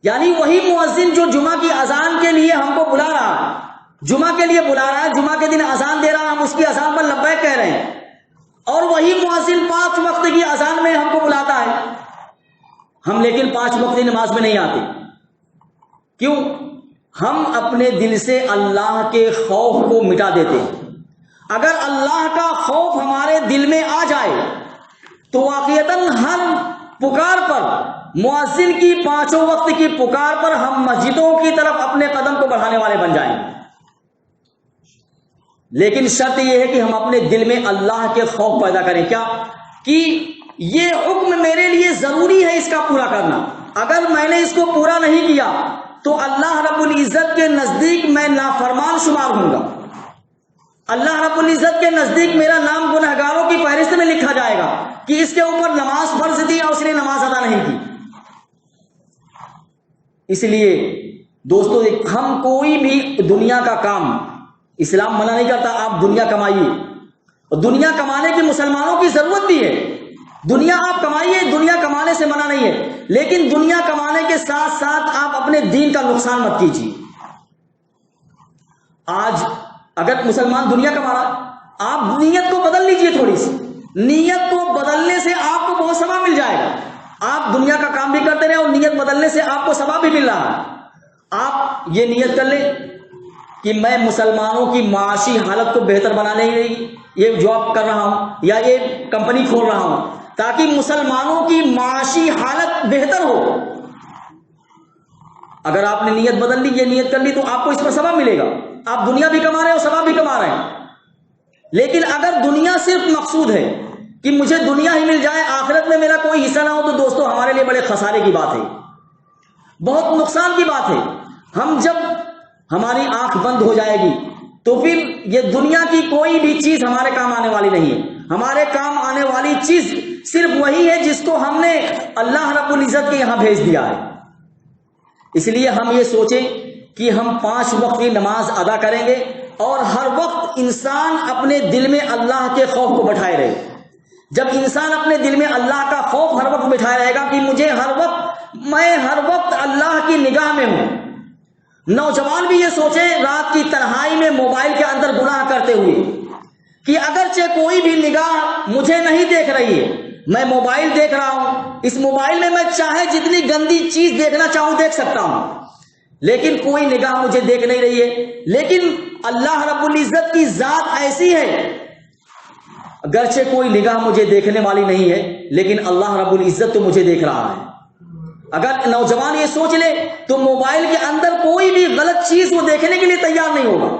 یعنی وہی مؤذن جو جمعہ کی اذان کے لیے ہم کو بلا رہا ہے، جمعہ کے لیے بلا رہا ہے، جمعہ کے دن اذان دے رہا ہے، ہم اس کی اذان پر لبیک کہہ رہے ہیں، اور وہی مؤذن 5 وقت کی اذان میں ہم کو بلاتا ہے، ہم لیکن 5 وقت کی نماز میں نہیں آتے. کیوں؟ ہم اپنے دل سے اللہ کے خوف کو مٹا دیتے ہیں. اگر اللہ کا خوف ہمارے دل میں آ جائے تو واقعتاً ہر پکار پر مؤذن کی 5 وقت کی پکار پر ہم مسجدوں کی طرف اپنے قدم کو بڑھانے والے بن جائیں گے، لیکن شرط یہ ہے کہ ہم اپنے دل میں اللہ کے خوف پیدا کریں۔ کیا کہ یہ حکم میرے لیے ضروری ہے اس کا پورا کرنا، اگر میں نے اس کو پورا نہیں کیا تو اللہ رب العزت کے نزدیک میں نافرمان شمار ہوں گا، اللہ رب العزت کے نزدیک میرا نام گنہگاروں کی فہرست میں لکھا جائے گا کہ اس کے اوپر نماز فرض تھی اور اس نے نماز ادا نہیں کی۔ اس لیے دوستو ہم کوئی بھی دنیا کا کام، اسلام منع نہیں کرتا آپ دنیا کمائیے، اور دنیا کمانے کی مسلمانوں کی ضرورت بھی ہے، دنیا آپ کمائیے، دنیا کمانے سے منع نہیں ہے، لیکن دنیا کمانے کے ساتھ ساتھ آپ اپنے دین کا نقصان مت کیجیے۔ آج اگر مسلمان دنیا کما رہا، آپ نیت کو بدل لیجیے، تھوڑی سی نیت کو بدلنے سے آپ کو بہت ثواب مل جائے گا۔ آپ دنیا کا کام بھی کرتے رہے اور نیت بدلنے سے آپ کو ثواب بھی مل رہا ہے۔ آپ یہ نیت کر لیں کہ میں مسلمانوں کی معاشی حالت کو بہتر بنانے کے لیے یہ جاب کر رہا ہوں یا یہ کمپنی کھول رہا ہوں تاکہ مسلمانوں کی معاشی حالت بہتر ہو۔ اگر آپ نے نیت بدل لی، یہ نیت کر لی، تو آپ کو اس پر ثواب ملے گا، آپ دنیا بھی کما رہے ہیں اور ثواب بھی کما رہے ہیں۔ لیکن اگر دنیا صرف مقصود ہے کہ مجھے دنیا ہی مل جائے، آخرت میں میرا کوئی حصہ نہ ہو، تو دوستو ہمارے لیے بڑے خسارے کی بات ہے، بہت نقصان کی بات ہے۔ ہم جب ہماری آنکھ بند ہو جائے گی تو پھر یہ دنیا کی کوئی بھی چیز ہمارے کام آنے والی نہیں ہے۔ ہمارے کام آنے والی چیز صرف وہی ہے جس کو ہم نے اللہ رب العزت کے یہاں بھیج دیا ہے۔ اس لیے ہم یہ سوچیں کہ ہم 5 وقت کی نماز ادا کریں گے اور ہر وقت انسان اپنے دل میں اللہ کے خوف کو بٹھائے رہے۔ جب انسان اپنے دل میں اللہ کا خوف ہر وقت بٹھائے رہے گا کہ میں ہر وقت اللہ کی نگاہ میں ہوں۔ نوجوان بھی یہ سوچیں رات کی تنہائی میں موبائل کے اندر گناہ کرتے ہوئے کہ اگرچہ کوئی بھی نگاہ مجھے نہیں دیکھ رہی ہے، میں موبائل دیکھ رہا ہوں، اس موبائل میں چاہے جتنی گندی چیز دیکھنا چاہوں دیکھ سکتا ہوں، لیکن کوئی نگاہ مجھے دیکھ نہیں رہی ہے۔ لیکن اللہ رب العزت کی ذات ایسی ہے، اگرچہ کوئی نگاہ مجھے دیکھنے والی نہیں ہے لیکن اللہ رب العزت تو مجھے دیکھ رہا ہے۔ اگر نوجوان یہ سوچ لے تو موبائل کے اندر کوئی بھی غلط چیز وہ دیکھنے کے لیے تیار نہیں ہوگا۔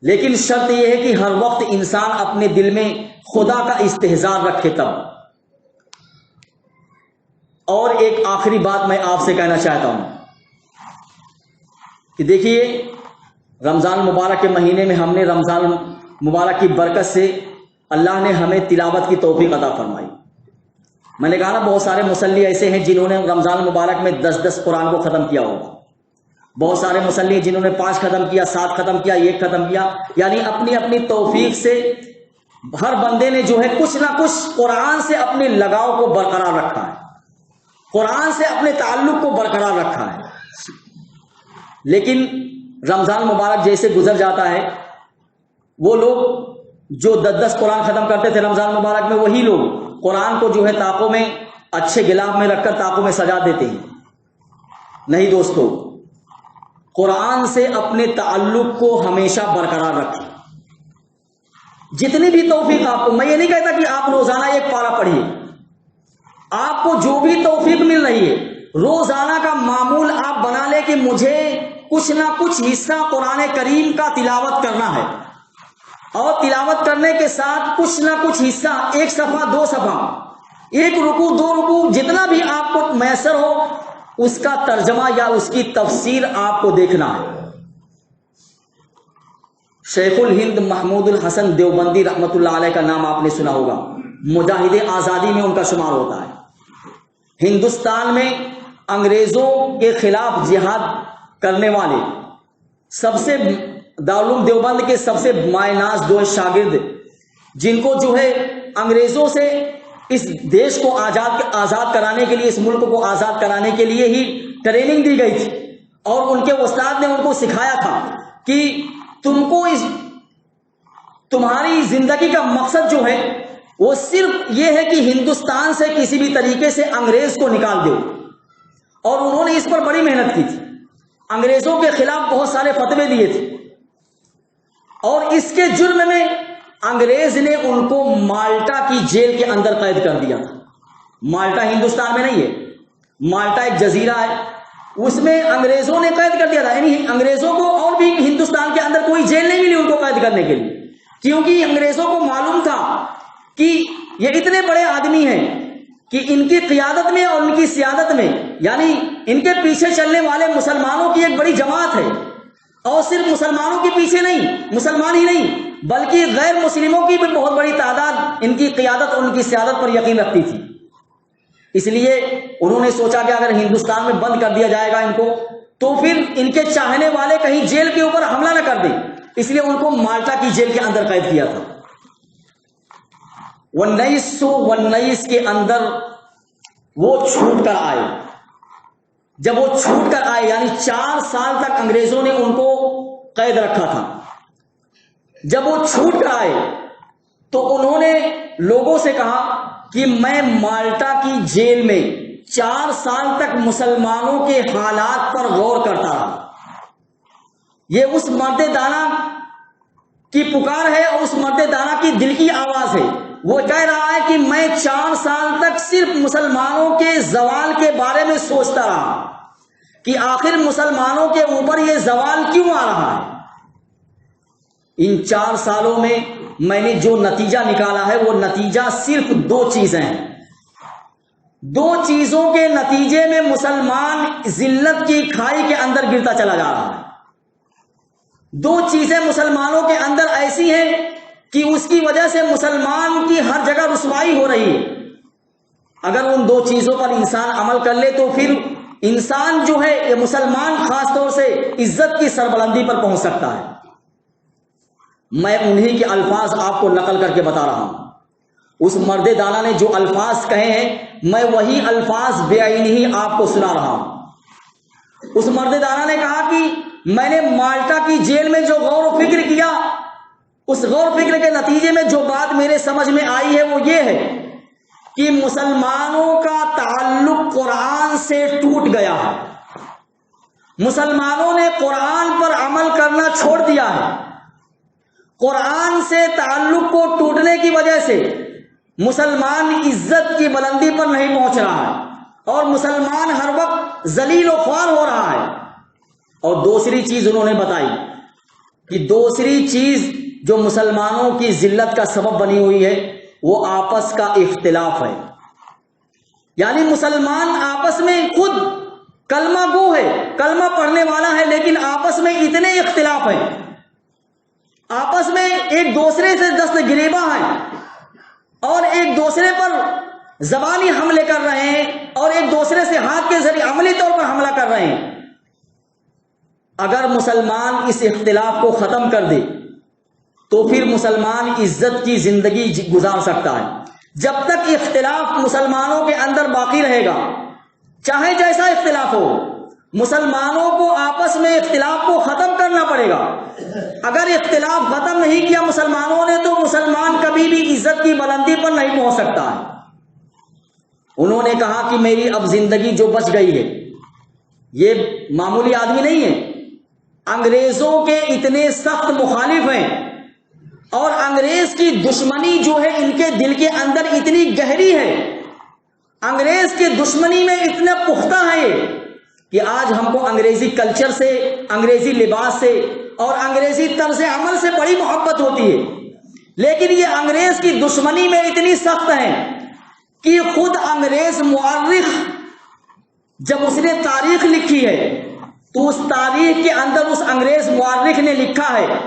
لیکن شرط یہ ہے کہ ہر وقت انسان اپنے دل میں خدا کا استحضار رکھے تب۔ اور ایک آخری بات میں آپ سے کہنا چاہتا ہوں کہ دیکھیے رمضان مبارک کے مہینے میں ہم نے رمضان مبارک کی برکت سے اللہ نے ہمیں تلاوت کی توفیق عطا فرمائی۔ میں نے کہا نا بہت سارے مصلی ایسے ہیں جنہوں نے رمضان مبارک میں 10 قرآن کو ختم کیا ہوگا، بہت سارے مصلی جنہوں نے 5 ختم کیا، 7 ختم کیا، 1 ختم کیا، یعنی اپنی اپنی توفیق سے ہر بندے نے جو ہے کچھ نہ کچھ قرآن سے اپنے لگاؤ کو برقرار رکھا ہے، قرآن سے اپنے تعلق کو برقرار رکھا ہے۔ لیکن رمضان مبارک جیسے گزر جاتا ہے، وہ لوگ جو 10 قرآن ختم کرتے تھے رمضان مبارک میں، وہی لوگ قرآن کو جو ہے طاقوں میں اچھے گلاف میں رکھ کر طاقوں میں سجا دیتے ہیں۔ نہیں دوستو، قرآن سے اپنے تعلق کو ہمیشہ برقرار رکھیں، جتنی بھی توفیق آپ کو، میں یہ نہیں کہتا کہ آپ روزانہ 1 پارہ پڑھیے، آپ کو جو بھی توفیق مل رہی ہے روزانہ کا معمول آپ بنا لے کہ مجھے کچھ نہ کچھ حصہ قرآن کریم کا تلاوت کرنا ہے، اور تلاوت کرنے کے ساتھ کچھ نہ کچھ حصہ، 1 صفحہ 2 صفحہ، 1 رکوع 2 رکوع، جتنا بھی آپ کو میسر ہو اس کا ترجمہ یا اس کی تفسیر آپ کو دیکھنا ہے۔ شیخ الہند محمود الحسن دیوبندی رحمت اللہ علیہ کا نام آپ نے سنا ہوگا، مجاہد آزادی میں ان کا شمار ہوتا ہے۔ ہندوستان میں انگریزوں کے خلاف جہاد کرنے والے سب سے دارالعلوم دیوبند کے سب سے مائناز 2 شاگرد، جن کو جو ہے انگریزوں سے اس دیش کو آزاد کرانے کے لیے، اس ملک کو آزاد کرانے کے لیے ہی ٹریننگ دی گئی تھی، اور ان کے استاد نے ان کو سکھایا تھا کہ تم کو تمہاری زندگی کا مقصد جو ہے وہ صرف یہ ہے کہ ہندوستان سے کسی بھی طریقے سے انگریز کو نکال دو، اور انہوں نے اس پر بڑی محنت کی تھی، انگریزوں کے خلاف بہت سارے فتوے دیے تھے، اور اس کے جرم میں انگریز نے ان کو مالٹا کی جیل کے اندر قید کر دیا تھا۔ مالٹا ہندوستان میں نہیں ہے، مالٹا ایک جزیرہ ہے، اس میں انگریزوں نے قید کر دیا تھا. یعنی انگریزوں کو اور بھی ہندوستان کے اندر کوئی جیل نہیں ملی ان کو قید کرنے کے لیے، کیونکہ انگریزوں کو معلوم تھا کہ یہ اتنے بڑے آدمی ہیں کہ ان کی قیادت میں اور ان کی سیادت میں، یعنی ان کے پیچھے چلنے والے مسلمانوں کی ایک بڑی جماعت ہے، اور صرف مسلمانوں کے پیچھے نہیں، مسلمان ہی نہیں بلکہ غیر مسلموں کی بھی بہت بڑی تعداد ان کی قیادت اور ان کی سیادت پر یقین رکھتی تھی. اس لیے انہوں نے سوچا کہ اگر ہندوستان میں بند کر دیا جائے گا ان کو تو پھر ان کے چاہنے والے کہیں جیل کے اوپر حملہ نہ کر دیں، اس لیے ان کو مالٹا کی جیل کے اندر قید کیا تھا. 1919 کے اندر وہ چھوٹ کر آئے. جب وہ چھوٹ کر آئے یعنی 4 سال تک انگریزوں نے ان کو قید رکھا تھا. جب وہ چھوٹ کر آئے تو انہوں نے لوگوں سے کہا کہ میں مالٹا کی جیل میں 4 سال تک مسلمانوں کے حالات پر غور کرتا رہا. یہ اس مرد دانا کی پکار ہے اور اس مرد دانا کی دل کی آواز ہے. وہ کہہ رہا ہے کہ میں 4 سال تک صرف مسلمانوں کے زوال کے بارے میں سوچتا رہا کہ آخر مسلمانوں کے اوپر یہ زوال کیوں آ رہا ہے. ان 4 سالوں میں نے جو نتیجہ نکالا ہے وہ نتیجہ صرف 2 چیزیں ہیں. 2 چیزوں کے نتیجے میں مسلمان ذلت کی کھائی کے اندر گرتا چلا جا رہا ہے. 2 چیزیں مسلمانوں کے اندر ایسی ہیں کہ اس کی وجہ سے مسلمان کی ہر جگہ رسوائی ہو رہی ہے. اگر ان 2 چیزوں پر انسان عمل کر لے تو پھر انسان جو ہے یہ مسلمان خاص طور سے عزت کی سربلندی پر پہنچ سکتا ہے. میں انہی کے الفاظ آپ کو نقل کر کے بتا رہا ہوں. اس مرد دانا نے جو الفاظ کہے ہیں میں وہی الفاظ بے عینی ہی آپ کو سنا رہا ہوں. اس مرد دانا نے کہا کہ میں نے مالٹا کی جیل میں جو غور و فکر کیا اس غور و فکر کے نتیجے میں جو بات میرے سمجھ میں آئی ہے وہ یہ ہے کہ مسلمانوں کا تعلق قرآن سے ٹوٹ گیا ہے. مسلمانوں نے قرآن پر عمل کرنا چھوڑ دیا ہے. قرآن سے تعلق کو ٹوٹنے کی وجہ سے مسلمان عزت کی بلندی پر نہیں پہنچ رہا ہے اور مسلمان ہر وقت ذلیل و خوار ہو رہا ہے. اور دوسری چیز انہوں نے بتائی کہ دوسری چیز جو مسلمانوں کی ذلت کا سبب بنی ہوئی ہے وہ آپس کا اختلاف ہے. یعنی مسلمان آپس میں خود کلمہ گو ہے، کلمہ پڑھنے والا ہے، لیکن آپس میں اتنے اختلاف ہیں، آپس میں ایک دوسرے سے دست گریباں ہیں اور ایک دوسرے پر زبانی حملے کر رہے ہیں اور ایک دوسرے سے ہاتھ کے ذریعے عملی طور پر حملہ کر رہے ہیں. اگر مسلمان اس اختلاف کو ختم کر دے تو پھر مسلمان عزت کی زندگی گزار سکتا ہے. جب تک اختلاف مسلمانوں کے اندر باقی رہے گا چاہے جیسا اختلاف ہو مسلمانوں کو آپس میں اختلاف کو ختم کرنا پڑے گا. اگر اختلاف ختم نہیں کیا مسلمانوں نے تو مسلمان کبھی بھی عزت کی بلندی پر نہیں پہنچ سکتا ہے. انہوں نے کہا کہ میری اب زندگی جو بچ گئی ہے، یہ معمولی آدمی نہیں ہے، انگریزوں کے اتنے سخت مخالف ہیں اور انگریز کی دشمنی جو ہے ان کے دل کے اندر اتنی گہری ہے، انگریز کے دشمنی میں اتنا پختہ ہے یہ کہ آج ہم کو انگریزی کلچر سے، انگریزی لباس سے اور انگریزی طرز عمل سے بڑی محبت ہوتی ہے، لیکن یہ انگریز کی دشمنی میں اتنی سخت ہے کہ خود انگریز مورخ جب اس نے تاریخ لکھی ہے تو اس تاریخ کے اندر اس انگریز مورخ نے لکھا ہے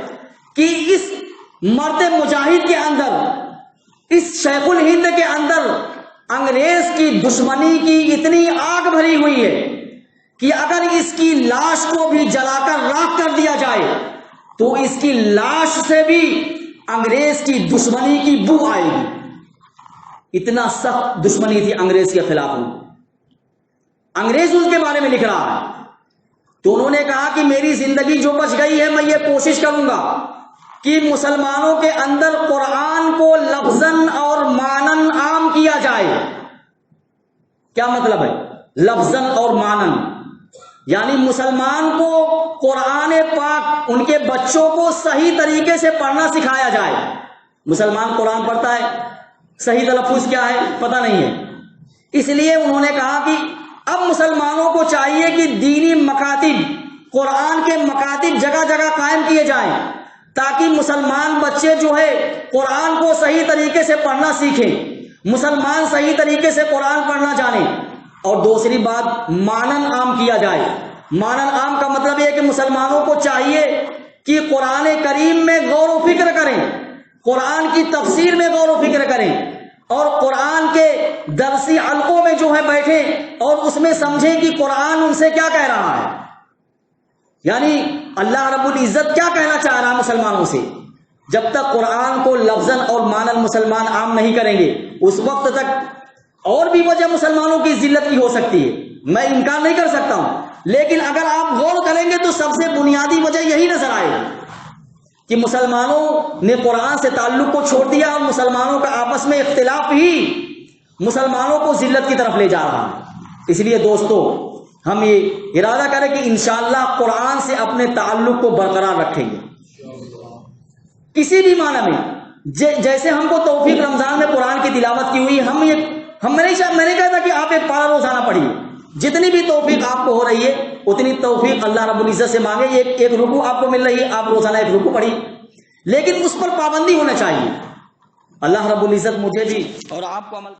کہ اس مرد مجاہد کے اندر، اس شیخ الہند کے اندر انگریز کی دشمنی کی اتنی آگ بھری ہوئی ہے کہ اگر اس کی لاش کو بھی جلا کر راکھ کر دیا جائے تو اس کی لاش سے بھی انگریز کی دشمنی کی بو آئے گی. اتنا سخت دشمنی تھی انگریز کے خلاف. انگریز اس کے بارے میں لکھ رہا ہے. تو انہوں نے کہا کہ میری زندگی جو بچ گئی ہے میں یہ کوشش کروں گا کہ مسلمانوں کے اندر قرآن کو لفظاً اور معنن عام کیا جائے. کیا مطلب ہے لفظاً اور معنن؟ یعنی مسلمان کو قرآن پاک ان کے بچوں کو صحیح طریقے سے پڑھنا سکھایا جائے. مسلمان قرآن پڑھتا ہے، صحیح تلفظ کیا ہے پتہ نہیں ہے، اس لیے انہوں نے کہا کہ اب مسلمانوں کو چاہیے کہ دینی مکاتب، قرآن کے مکاتب جگہ جگہ قائم کیے جائیں تاکہ مسلمان بچے جو ہے قرآن کو صحیح طریقے سے پڑھنا سیکھیں، مسلمان صحیح طریقے سے قرآن پڑھنا جانیں۔ اور دوسری بات، مانن عام کیا جائے۔ مانن عام کا مطلب یہ ہے کہ مسلمانوں کو چاہیے کہ قرآن کریم میں غور و فکر کریں، قرآن کی تفسیر میں غور و فکر کریں، اور قرآن کے درسی حلقوں میں جو ہے بیٹھیں اور اس میں سمجھیں کہ قرآن ان سے کیا کہہ رہا ہے، یعنی اللہ رب العزت کیا کہنا چاہ رہا ہے مسلمانوں سے۔ جب تک قرآن کو لفظاً اور مانن مسلمان عام نہیں کریں گے، اس وقت تک اور بھی وجہ مسلمانوں کی ذلت کی ہو سکتی ہے، میں انکار نہیں کر سکتا ہوں، لیکن اگر آپ غور کریں گے تو سب سے بنیادی وجہ یہی نظر آئے گی کہ مسلمانوں نے قرآن سے تعلق کو چھوڑ دیا اور مسلمانوں کا آپس میں اختلاف ہی مسلمانوں کو ذلت کی طرف لے جا رہا ہے۔ اس لیے دوستو، ہم یہ ارادہ کریں کہ انشاءاللہ قرآن سے اپنے تعلق کو برقرار رکھیں گے کسی بھی معنی میں۔ جیسے ہم کو توفیق رمضان میں قرآن کی تلاوت کی ہوئی، میں نہیں کہتا کہ آپ ایک پارہ روزانہ پڑھیے، جتنی بھی توفیق آپ کو ہو رہی ہے اتنی توفیق اللہ رب العزت سے مانگے۔ ایک رکوع آپ کو مل رہی ہے، آپ روزانہ ایک رکوع پڑھیے، لیکن اس پر پابندی ہونا چاہیے۔ اللہ رب العزت مجھے بھی اور آپ کو عمل